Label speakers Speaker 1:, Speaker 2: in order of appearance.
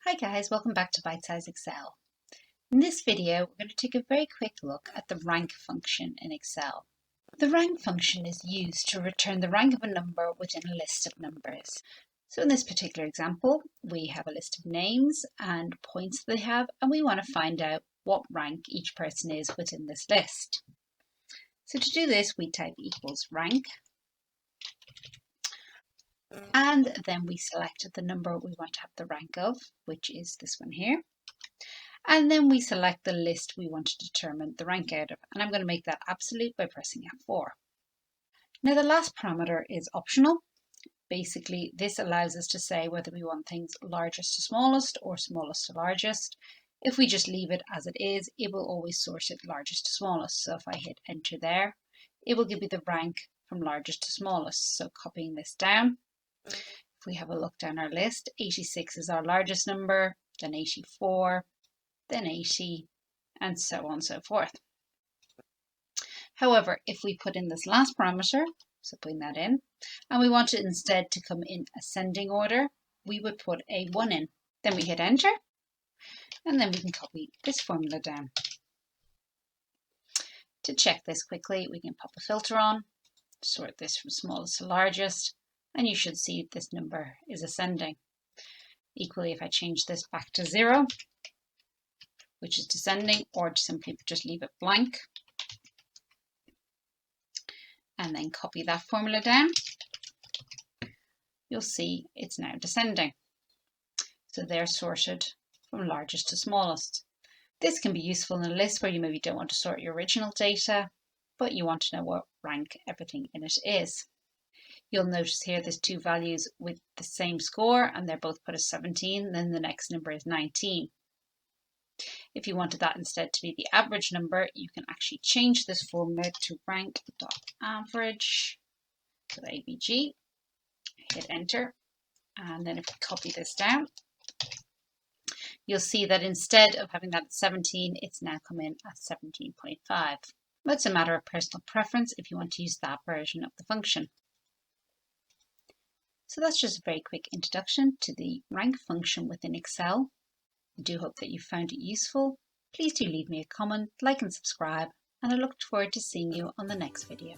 Speaker 1: Hi guys, welcome back to Bite Size Excel. In this video, we're going to take a very quick look at the rank function in Excel. The rank function is used to return the rank of a number within a list of numbers. So in this particular example, we have a list of names and points they have, and we want to find out what rank each person is within this list. So to do this, we type equals rank, and then we select the number we want to have the rank of, which is this one here. And then we select the list we want to determine the rank out of. And I'm going to make that absolute by pressing F4. Now the last parameter is optional. Basically, this allows us to say whether we want things largest to smallest or smallest to largest. If we just leave it as it is, it will always sort it largest to smallest. So if I hit enter there, it will give me the rank from largest to smallest. So copying this down, if we have a look down our list, 86 is our largest number, then 84, then 80, and so on and so forth. However, if we put in this last parameter, so putting that in, and we want it instead to come in ascending order, we would put a 1 in. Then we hit enter, and then we can copy this formula down. To check this quickly, we can pop a filter on, sort this from smallest to largest, and you should see this number is ascending. Equally, if I change this back to 0, which is descending, or simply just leave it blank, and then copy that formula down, you'll see it's now descending. So they're sorted from largest to smallest. This can be useful in a list where you maybe don't want to sort your original data, but you want to know what rank everything in it is. You'll notice here there's two values with the same score and they're both put as 17, then the next number is 19. If you wanted that instead to be the average number, you can actually change this formula to rank.average, so AVG, hit enter, and then if we copy this down, you'll see that instead of having that at 17, it's now come in at 17.5. It's a matter of personal preference if you want to use that version of the function. So that's just a very quick introduction to the rank function within Excel. I do hope that you found it useful. Please do leave me a comment, like and subscribe, and I look forward to seeing you on the next video.